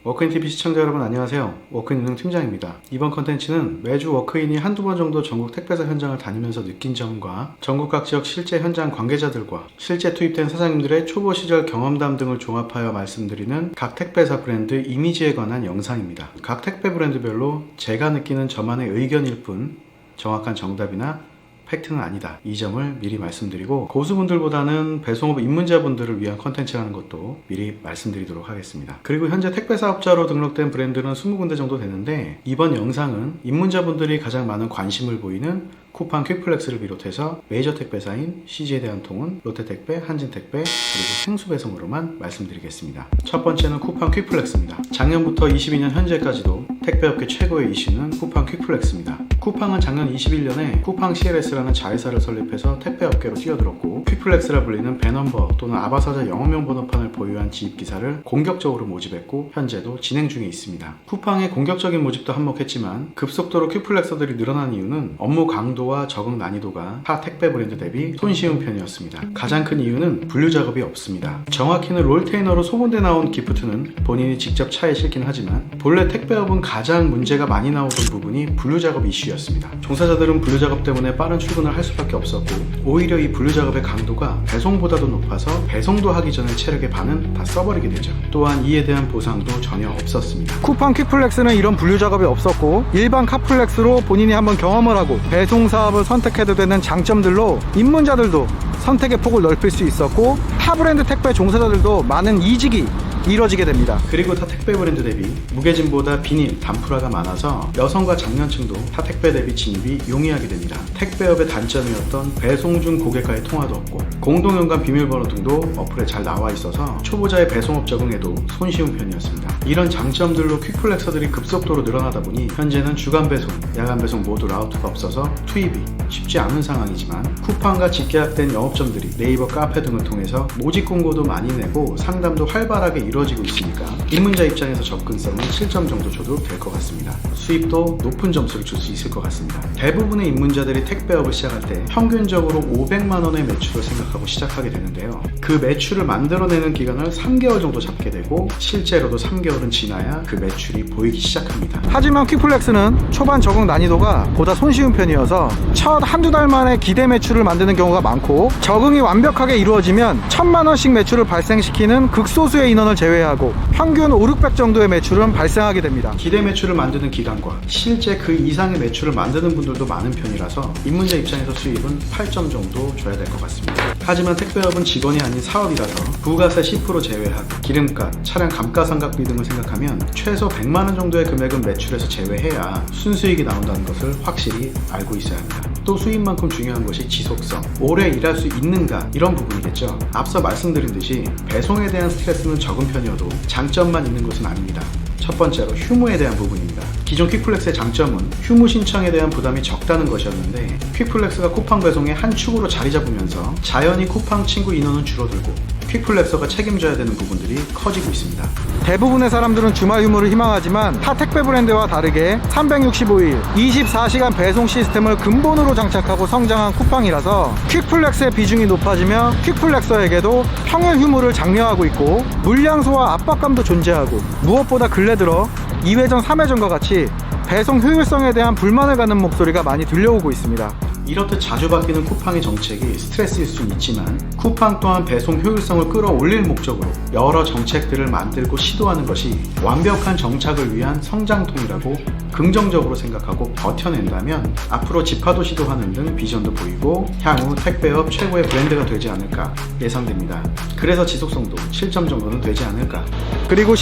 워크인TV 시청자 여러분 안녕하세요. 워크인운영 팀장입니다. 이번 컨텐츠는 매주 워크인이 한두 번 정도 전국 택배사 현장을 다니면서 느낀 점과 전국 각 지역 실제 현장 관계자들과 실제 투입된 사장님들의 초보 시절 경험담 등을 종합하여 말씀드리는 각 택배사 브랜드 이미지에 관한 영상입니다. 각 택배 브랜드별로 제가 느끼는 저만의 의견일 뿐 정확한 정답이나 팩트는 아니다. 이 점을 미리 말씀드리고 고수분들보다는 배송업 입문자분들을 위한 컨텐츠라는 것도 미리 말씀드리도록 하겠습니다. 그리고 현재 택배사업자로 등록된 브랜드는 20군데 정도 되는데 이번 영상은 입문자분들이 가장 많은 관심을 보이는 쿠팡 퀵플렉스를 비롯해서 메이저 택배사인 CJ대한통운, 롯데택배, 한진택배, 그리고 생수배송으로만 말씀드리겠습니다. 첫 번째는 쿠팡 퀵플렉스입니다. 작년부터 22년 현재까지도 택배업계 최고의 이슈는 쿠팡 퀵플렉스입니다. 쿠팡은 작년 21년에 쿠팡 CLS라는 자회사를 설립해서 택배업계로 뛰어들었고 퀵플렉스라 불리는 배넘버 또는 아바사자 영업용 번호판을 보유한 지입기사를 공격적으로 모집했고 현재도 진행 중에 있습니다. 쿠팡의 공격적인 모집도 한몫했지만 급속도로 퀵플렉서들이 늘어난 이유는 업무 강도와 적응 난이도가 타 택배 브랜드 대비 손쉬운 편이었습니다. 가장 큰 이유는 분류 작업이 없습니다. 정확히는 롤테이너로 소분돼 나온 기프트는 본인이 직접 차에 싣긴 하지만 본래 택배업은 가장 문제가 많이 나오던 부분이 분류 작업 이슈였습니다. 종사자들은 분류 작업 때문에 빠른 출근을 할 수밖에 없었고 오히려 이 분류 작업의 강도가 배송보다도 높아서 배송도 하기 전에 체력의 반은 다 써버리게 되죠. 또한 이에 대한 보상도 전혀 없었습니다. 쿠팡 퀵플렉스는 이런 분류 작업이 없었고 일반 카플렉스로 본인이 한번 경험을 하고 배송 사업을 선택해도 되는 장점들로 입문자들도 선택의 폭을 넓힐 수 있었고 타 브랜드 택배 종사자들도 많은 이직이 이뤄지게 됩니다. 그리고 타 택배 브랜드 대비 무게짐보다 비닐, 단프라가 많아서 여성과 장년층도 타 택배 대비 진입이 용이하게 됩니다. 택배업의 단점이었던 배송 중 고객과의 통화도 없고 공동연관 비밀번호 등도 어플에 잘 나와 있어서 초보자의 배송업 적응에도 손쉬운 편이었습니다. 이런 장점들로 퀵플렉서들이 급속도로 늘어나다 보니 현재는 주간 배송, 야간 배송 모두 라우트가 없어서 투입이 쉽지 않은 상황이지만 쿠팡과 직계약된 영업점들이 네이버 카페 등을 통해서 모집 공고도 많이 내고 상담도 활발하게 이루어지고 있으니까 입문자 입장에서 접근성은 7점 정도 줘도 될 것 같습니다. 수입도 높은 점수를 줄 수 있을 것 같습니다. 대부분의 입문자들이 택배업을 시작할 때 평균적으로 500만 원의 매출을 생각하고 시작하게 되는데요. 그 매출을 만들어내는 기간을 3개월 정도 잡게 되고 실제로도 3개월은 지나야 그 매출이 보이기 시작합니다. 하지만 퀵플렉스는 초반 적응 난이도가 보다 손쉬운 편이어서 첫 한두 달 만에 기대 매출을 만드는 경우가 많고 적응이 완벽하게 이루어지면 1000만 원씩 매출을 발생시키는 극소수의 인원을 제외하고 평균 5, 600 정도의 매출은 발생하게 됩니다. 기대 매출을 만드는 기간과 실제 그 이상의 매출을 만드는 분들도 많은 편이라서 입문자 입장에서 수입은 8점 정도 줘야 될 것 같습니다. 하지만 택배업은 직원이 아닌 사업이라서 부가세 10% 제외하고 기름값, 차량 감가상각비 등을 생각하면 최소 100만 원 정도의 금액은 매출에서 제외해야 순수익이 나온다는 것을 확실히 알고 있어야 합니다. 또 수입만큼 중요한 것이 지속성, 오래 일할 수 있는가 이런 부분이겠죠. 앞서 말씀드린 듯이 배송에 대한 스트레스는 적은 편이어도 장점만 있는 것은 아닙니다. 첫 번째로 휴무에 대한 부분입니다. 기존 퀵플렉스의 장점은 휴무 신청에 대한 부담이 적다는 것이었는데 퀵플렉스가 쿠팡 배송의 한 축으로 자리 잡으면서 자연히 쿠팡 친구 인원은 줄어들고 퀵플렉서가 책임져야 되는 부분들이 커지고 있습니다. 대부분의 사람들은 주말 휴무를 희망하지만 타 택배 브랜드와 다르게 365일 24시간 배송 시스템을 근본으로 장착하고 성장한 쿠팡이라서 퀵플렉스의 비중이 높아지며 퀵플렉서에게도 평일 휴무를 장려하고 있고 물량 소화 압박감도 존재하고 무엇보다 근래 들어 2회전 3회전과 같이 배송 효율성에 대한 불만을 갖는 목소리가 많이 들려오고 있습니다. 이렇듯 자주 바뀌는 쿠팡의 정책이 스트레스일 수는 있지만 쿠팡 또한 배송 효율성을 끌어올릴 목적으로 여러 정책들을 만들고 시도하는 것이 완벽한 정착을 위한 성장통이라고 긍정적으로 생각하고 버텨낸다면 앞으로 집화도 시도하는 등 비전도 보이고 향후 택배업 최고의 브랜드가 되지 않을까 예상됩니다. 그래서 지속성도 7점 정도는 되지 않을까. 그리고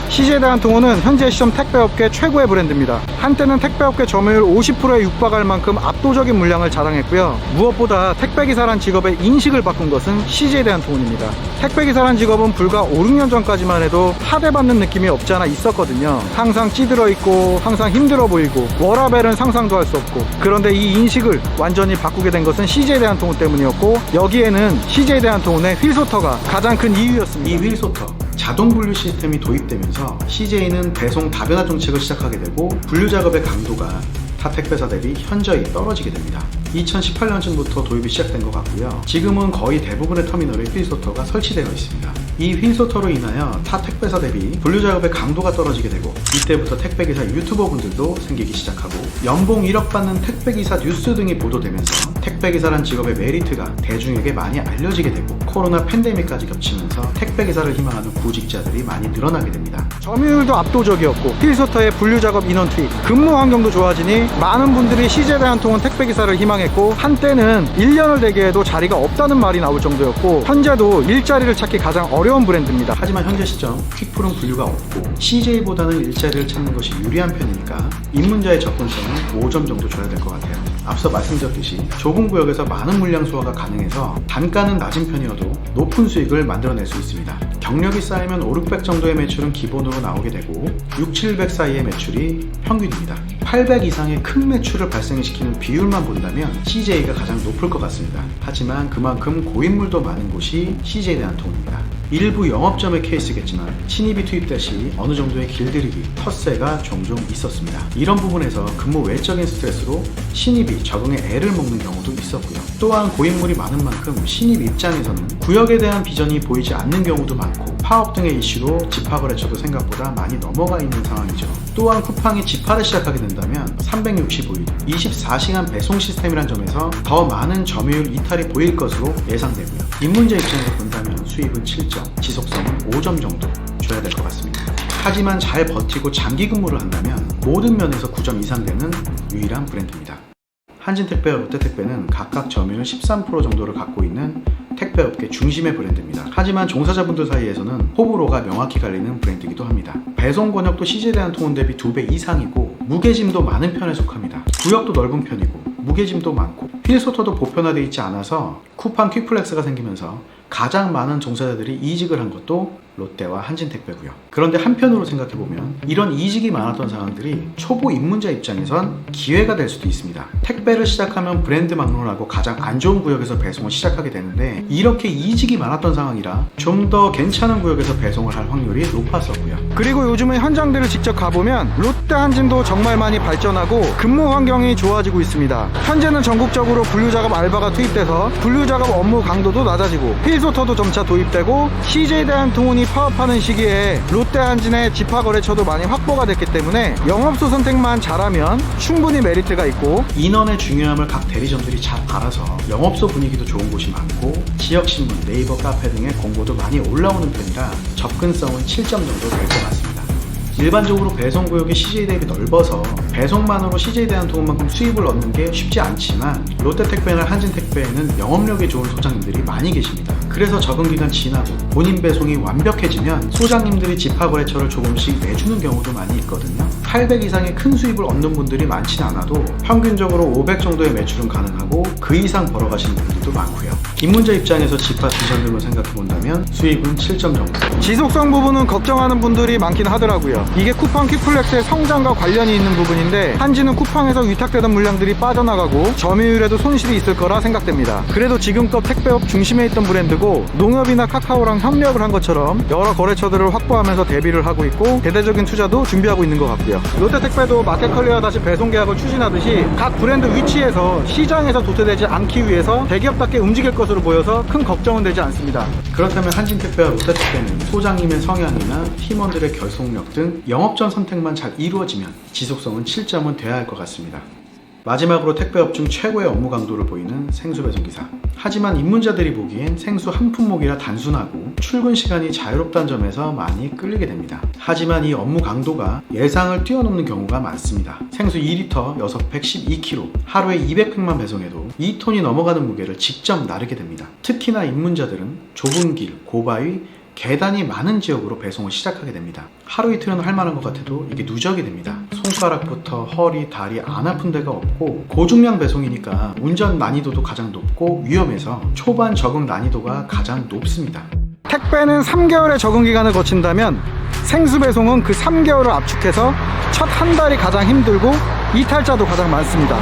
CJ대한통운은 현재 시점 택배업계 최고의 브랜드입니다. 한때는 택배업계 점유율 50%에 육박할 만큼 압도적인 물량을 자랑했고요. 무엇보다 택배기사란 직업의 인식을 바꾼 것은 CJ대한통운입니다. 택배기사란 직업은 불과 5, 6년 전까지만 해도 하대받는 느낌이 없지 않아 있었거든요. 항상 찌들어 있고 항상 힘들어 보이고 워라벨은 상상도 할 수 없고 그런데 이 인식을 완전히 바꾸게 된 것은 CJ대한통운 때문이었고 여기에는 CJ대한통운의 휠소터가 가장 큰 이유였습니다. 이 휠소터 자동 분류 시스템이 도입되면서 CJ는 배송 다변화 정책을 시작하게 되고 분류 작업의 강도가 타 택배사 대비 현저히 떨어지게 됩니다. 2018년쯤부터 도입이 시작된 것 같고요. 지금은 거의 대부분의 터미널에 휠소터가 설치되어 있습니다. 이 휠소터로 인하여 타 택배사 대비 분류 작업의 강도가 떨어지게 되고, 이때부터 택배기사 유튜버분들도 생기기 시작하고, 연봉 1억 받는 택배기사 뉴스 등이 보도되면서 택배기사란 직업의 메리트가 대중에게 많이 알려지게 되고, 코로나 팬데믹까지 겹치면서 택배기사를 희망하는 구직자들이 많이 늘어나게 됩니다. 점유율도 압도적이었고 휠소터의 분류 작업 인원 투입, 근무 환경도 좋아지니 많은 분들이 CJ대 한 통운 택배기사를 희망했고, 한때는 1년을 대기해도 자리가 없다는 말이 나올 정도였고, 현재도 일자리를 찾기 가장 어려운 브랜드입니다. 하지만 현재 시점 퀵풀은 분류가 없고 CJ보다는 일자리를 찾는 것이 유리한 편이니까 입문자의 접근성은 5점 정도 줘야 될 것 같아요. 앞서 말씀드렸듯이 좁은 구역에서 많은 물량 소화가 가능해서 단가는 낮은 편이어도 높은 수익을 만들어낼 수 있습니다. 경력이 쌓이면 5, 600 정도의 매출은 기본으로 나오게 되고 6, 700 사이의 매출이 평균입니다. 800 이상의 큰 매출을 발생시키는 비율만 본다면 CJ가 가장 높을 것 같습니다. 하지만 그만큼 고인물도 많은 곳이 CJ대 한 통운입니다. 일부 영업점의 케이스겠지만 신입이 투입될 시 어느 정도의 길들이기, 텃세가 종종 있었습니다. 이런 부분에서 근무 외적인 스트레스로 신입이 적응에 애를 먹는 경우도 있었고요. 또한 고인물이 많은 만큼 신입 입장에서는 구역에 대한 비전이 보이지 않는 경우도 많고, 파업 등의 이슈로 집합거래처도 생각보다 많이 넘어가 있는 상황이죠. 또한 쿠팡이 집합을 시작하게 된다면 365일 24시간 배송 시스템이란 점에서 더 많은 점유율 이탈이 보일 것으로 예상되고요. 입문자 입장에서 본다면 수입은 7점, 지속성은 5점 정도 줘야 될 것 같습니다. 하지만 잘 버티고 장기 근무를 한다면 모든 면에서 9점 이상 되는 유일한 브랜드입니다. 한진택배와 롯데택배는 각각 점유율 13% 정도를 갖고 있는 택배업계 중심의 브랜드입니다. 하지만 종사자분들 사이에서는 호불호가 명확히 갈리는 브랜드이기도 합니다. 배송 권역도 CJ대 한 통운 대비 2배 이상이고 무게짐도 많은 편에 속합니다. 구역도 넓은 편이고 무게짐도 많고 휠소터도 보편화되어 있지 않아서 쿠팡 퀵플렉스가 생기면서 가장 많은 종사자들이 이직을 한 것도 롯데와 한진택배고요. 그런데 한편으로 생각해보면 이런 이직이 많았던 상황들이 초보 입문자 입장에선 기회가 될 수도 있습니다. 택배를 시작하면 브랜드 막론하고 가장 안 좋은 구역에서 배송을 시작하게 되는데, 이렇게 이직이 많았던 상황이라 좀 더 괜찮은 구역에서 배송을 할 확률이 높았었고요. 그리고 요즘은 현장들을 직접 가보면 롯데 한진도 정말 많이 발전하고 근무 환경이 좋아지고 있습니다. 현재는 전국적으로 분류작업 알바가 투입돼서 분류작업 업무 강도도 낮아지고 휠소터도 점차 도입되고 CJ대 한 통운이 파업하는 시기에 롯데 한진의 집합거래처도 많이 확보가 됐기 때문에 영업소 선택만 잘하면 충분히 메리트가 있고, 인원의 중요함을 각 대리점들이 잘 알아서 영업소 분위기도 좋은 곳이 많고 지역신문, 네이버 카페 등의 공고도 많이 올라오는 편이라 접근성은 7점 정도 될 것 같습니다. 일반적으로 배송구역이 CJ 대비 넓어서 배송만으로 CJ대 한 통운만큼 수입을 얻는 게 쉽지 않지만, 롯데택배나 한진택배에는 영업력이 좋은 소장님들이 많이 계십니다. 그래서 적응기간 지나고 본인 배송이 완벽해지면 소장님들이 집합거래처를 조금씩 내주는 경우도 많이 있거든요. 800 이상의 큰 수입을 얻는 분들이 많진 않아도 평균적으로 500 정도의 매출은 가능하고 그 이상 벌어가시는 분들도 많고요. 입문자 입장에서 집합 비전 등을 생각해본다면 수입은 7점 정도. 지속성 부분은 걱정하는 분들이 많긴 하더라고요. 이게 쿠팡 퀵플렉스의 성장과 관련이 있는 부분인데, 한지는 쿠팡에서 위탁되던 물량들이 빠져나가고 점유율에도 손실이 있을 거라 생각됩니다. 그래도 지금껏 택배업 중심에 있던 브랜드고 농협이나 카카오랑 협력을 한 것처럼 여러 거래처들을 확보하면서 대비를 하고 있고 대대적인 투자도 준비하고 있는 것 같고요. 롯데택배도 마켓컬리와 다시 배송 계약을 추진하듯이 각 브랜드 위치에서 시장에서 도태되지 않기 위해서 대기업답게 움직일 것으로 보여서 큰 걱정은 되지 않습니다. 그렇다면 한진택배와 롯데택배는 소장님의 성향이나 팀원들의 결속력 등 영업전 선택만 잘 이루어지면 지속성은 7점은 돼야 할 것 같습니다. 마지막으로 택배업 중 최고의 업무 강도를 보이는 생수배송기사. 하지만 입문자들이 보기엔 생수 한 품목이라 단순하고 출근 시간이 자유롭다는 점에서 많이 끌리게 됩니다. 하지만 이 업무 강도가 예상을 뛰어넘는 경우가 많습니다. 생수 2리터 6팩 12kg, 하루에 200팩만 배송해도 2톤이 넘어가는 무게를 직접 나르게 됩니다. 특히나 입문자들은 좁은 길, 고바위, 계단이 많은 지역으로 배송을 시작하게 됩니다. 하루 이틀은 할만한 것 같아도 이게 누적이 됩니다. 손가락부터 허리, 다리 안 아픈 데가 없고 고중량 배송이니까 운전 난이도도 가장 높고 위험해서 초반 적응 난이도가 가장 높습니다. 택배는 3개월의 적응 기간을 거친다면 생수 배송은 그 3개월을 압축해서 첫 한 달이 가장 힘들고 이탈자도 가장 많습니다.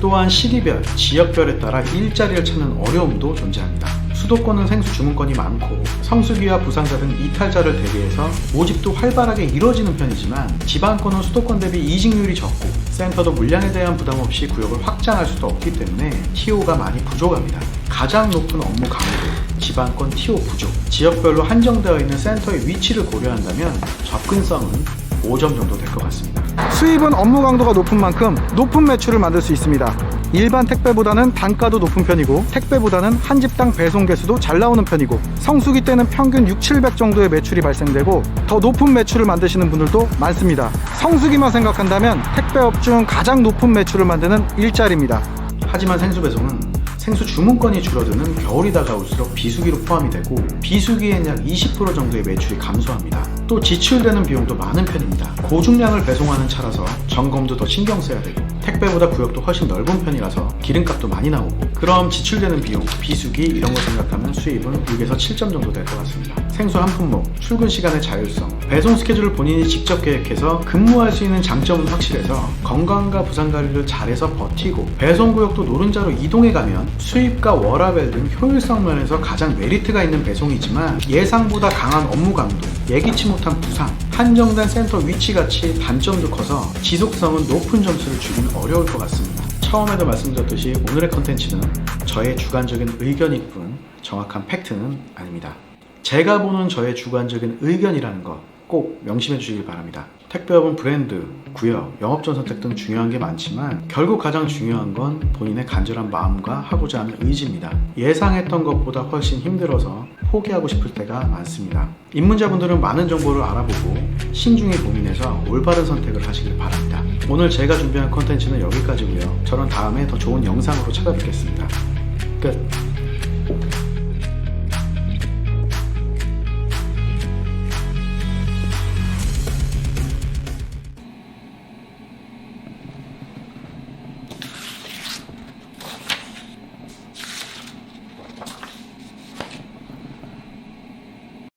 또한 시기별, 지역별에 따라 일자리를 찾는 어려움도 존재합니다. 수도권은 생수 주문건이 많고 성수기와 부상자 등 이탈자를 대비해서 모집도 활발하게 이루어지는 편이지만, 지방권은 수도권 대비 이직률이 적고 센터도 물량에 대한 부담 없이 구역을 확장할 수도 없기 때문에 TO가 많이 부족합니다. 가장 높은 업무 강도, 지방권 TO 부족, 지역별로 한정되어 있는 센터의 위치를 고려한다면 접근성은 5점 정도 될 것 같습니다. 수입은 업무 강도가 높은 만큼 높은 매출을 만들 수 있습니다. 일반 택배보다는 단가도 높은 편이고 택배보다는 한 집당 배송 개수도 잘 나오는 편이고 성수기 때는 평균 6,700 정도의 매출이 발생되고 더 높은 매출을 만드시는 분들도 많습니다. 성수기만 생각한다면 택배업 중 가장 높은 매출을 만드는 일자리입니다. 하지만 생수 배송은 생수 주문권이 줄어드는 겨울이 다가올수록 비수기로 포함이 되고 비수기엔 약 20% 정도의 매출이 감소합니다. 또 지출되는 비용도 많은 편입니다. 고중량을 배송하는 차라서 점검도 더 신경 써야 되고 택배보다 구역도 훨씬 넓은 편이라서 기름값도 많이 나오고 그럼 지출되는 비용, 비수기 이런 거 생각하면 수입은 6에서 7점 정도 될 것 같습니다. 생수 한 품목, 출근 시간의 자율성, 배송 스케줄을 본인이 직접 계획해서 근무할 수 있는 장점은 확실해서 건강과 부상 관리를 잘해서 버티고 배송 구역도 노른자로 이동해 가면 수입과 워라밸 등 효율성 면에서 가장 메리트가 있는 배송이지만 예상보다 강한 업무 강도, 예기치 못한 부상, 한정된 센터 위치같이 단점도 커서 지속성은 높은 점수를 주긴 어려울 것 같습니다. 처음에도 말씀드렸듯이 오늘의 컨텐츠는 저의 주관적인 의견일 뿐 정확한 팩트는 아닙니다. 제가 보는 저의 주관적인 의견이라는 것 꼭 명심해 주시길 바랍니다. 택배업은 브랜드, 구역, 영업전 선택 등 중요한 게 많지만 결국 가장 중요한 건 본인의 간절한 마음과 하고자 하는 의지입니다. 예상했던 것보다 훨씬 힘들어서 포기하고 싶을 때가 많습니다. 입문자분들은 많은 정보를 알아보고 신중히 고민해서 올바른 선택을 하시길 바랍니다. 오늘 제가 준비한 컨텐츠는 여기까지고요. 저는 다음에 더 좋은 영상으로 찾아뵙겠습니다. 끝.